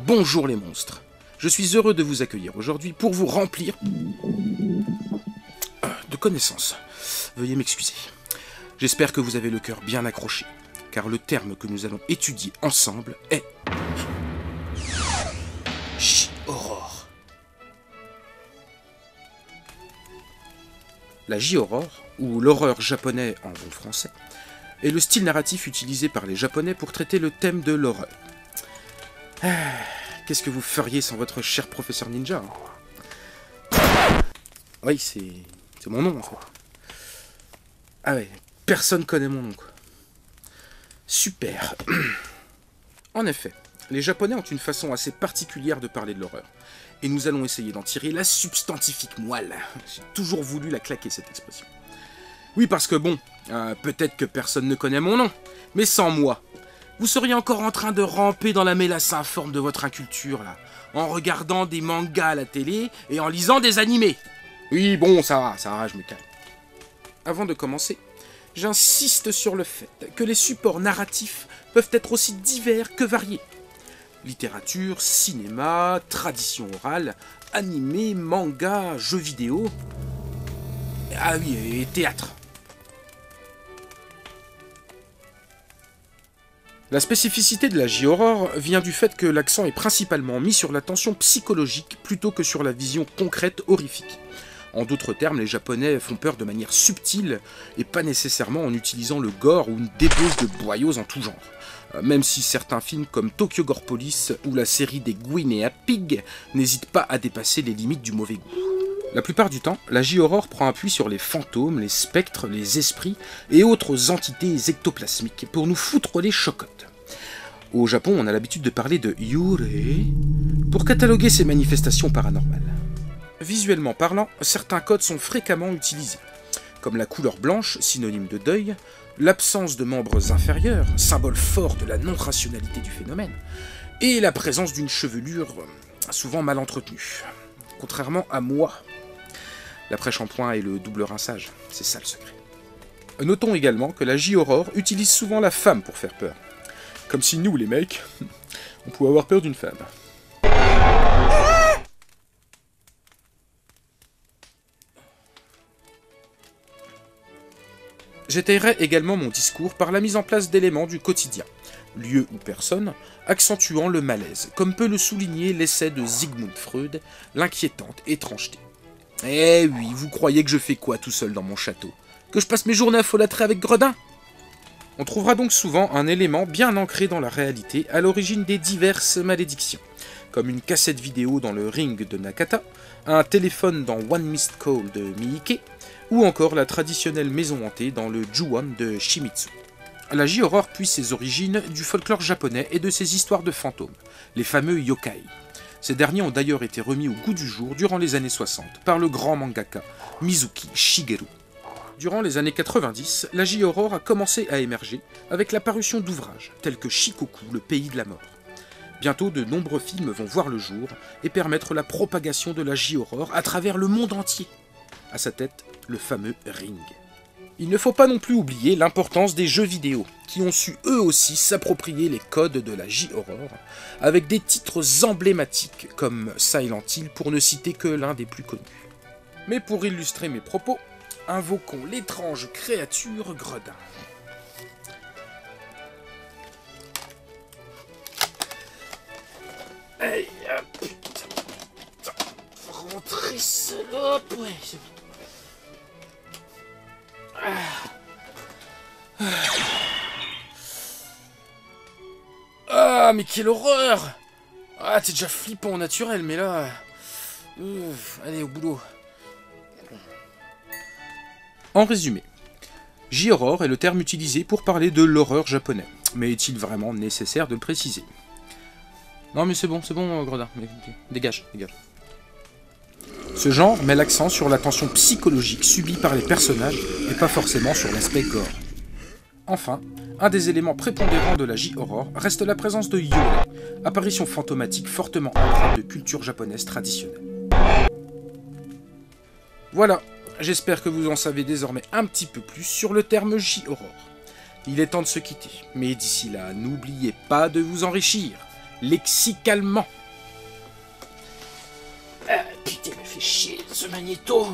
Bonjour les monstres, je suis heureux de vous accueillir aujourd'hui pour vous remplir de connaissances. Veuillez m'excuser. J'espère que vous avez le cœur bien accroché, car le terme que nous allons étudier ensemble est J-horror. La J-horror, ou l'horreur japonais en bon français, est le style narratif utilisé par les Japonais pour traiter le thème de l'horreur. Qu'est-ce que vous feriez sans votre cher professeur ninja? Oui, c'est mon nom en fait. Ah ouais, personne connaît mon nom quoi. Super. En effet, les Japonais ont une façon assez particulière de parler de l'horreur. Et nous allons essayer d'en tirer la substantifique moelle. J'ai toujours voulu la claquer cette expression. Oui, parce que bon, peut-être que personne ne connaît mon nom, mais sans moi, vous seriez encore en train de ramper dans la mélasse informe de votre inculture, là, en regardant des mangas à la télé et en lisant des animés. Oui, bon, ça va, je me calme. Avant de commencer, j'insiste sur le fait que les supports narratifs peuvent être aussi divers que variés. Littérature, cinéma, tradition orale, animé, manga, jeux vidéo... Ah oui, et théâtre. La spécificité de la J-horror vient du fait que l'accent est principalement mis sur la tension psychologique plutôt que sur la vision concrète horrifique. En d'autres termes, les Japonais font peur de manière subtile et pas nécessairement en utilisant le gore ou une débauche de boyaux en tout genre. Même si certains films comme Tokyo Gore Police ou la série des Guinea Pig n'hésitent pas à dépasser les limites du mauvais goût. La plupart du temps, la J-horror prend appui sur les fantômes, les spectres, les esprits et autres entités ectoplasmiques pour nous foutre les chocottes. Au Japon, on a l'habitude de parler de yurei pour cataloguer ces manifestations paranormales. Visuellement parlant, certains codes sont fréquemment utilisés, comme la couleur blanche, synonyme de deuil, l'absence de membres inférieurs, symbole fort de la non-rationalité du phénomène, et la présence d'une chevelure souvent mal entretenue. Contrairement à moi, l'après-shampoing et le double rinçage, c'est ça le secret. Notons également que la J-horror utilise souvent la femme pour faire peur. Comme si nous, les mecs, on pouvait avoir peur d'une femme. J'étayerai également mon discours par la mise en place d'éléments du quotidien, lieu ou personne, accentuant le malaise, comme peut le souligner l'essai de Sigmund Freud, l'inquiétante étrangeté. Eh oui, vous croyez que je fais quoi tout seul dans mon château? Que je passe mes journées à folâtrer avec Gredin? On trouvera donc souvent un élément bien ancré dans la réalité à l'origine des diverses malédictions, comme une cassette vidéo dans le Ring de Nakata, un téléphone dans One Missed Call de Miike, ou encore la traditionnelle maison hantée dans le Ju-On de Shimizu. La J-horror puise ses origines du folklore japonais et de ses histoires de fantômes, les fameux yokai. Ces derniers ont d'ailleurs été remis au goût du jour durant les années 60 par le grand mangaka Mizuki Shigeru. Durant les années 90, la J-horror a commencé à émerger avec la parution d'ouvrages tels que Shikoku, le pays de la mort. Bientôt, de nombreux films vont voir le jour et permettre la propagation de la J-horror à travers le monde entier. À sa tête, le fameux Ring. Il ne faut pas non plus oublier l'importance des jeux vidéo, qui ont su eux aussi s'approprier les codes de la J-horror, avec des titres emblématiques comme Silent Hill pour ne citer que l'un des plus connus. Mais pour illustrer mes propos, invoquons l'étrange créature Gredin. Aïe, putain, rentrez salope, ouais, c'est bon. Ah, mais quelle horreur! Ah, t'es déjà flippant au naturel, mais là... allez, au boulot. En résumé, J-horror est le terme utilisé pour parler de l'horreur japonais. Mais est-il vraiment nécessaire de le préciser? Non mais c'est bon, Gredin. Dégage. Ce genre met l'accent sur la tension psychologique subie par les personnages et pas forcément sur l'aspect gore. Enfin, un des éléments prépondérants de la J-Aurore reste la présence de Yore, apparition fantomatique fortement empreinte de culture japonaise traditionnelle. Voilà, j'espère que vous en savez désormais un petit peu plus sur le terme J-Aurore. Il est temps de se quitter, mais d'ici là, n'oubliez pas de vous enrichir, lexicalement. Putain, il me fait chier ce magnéto.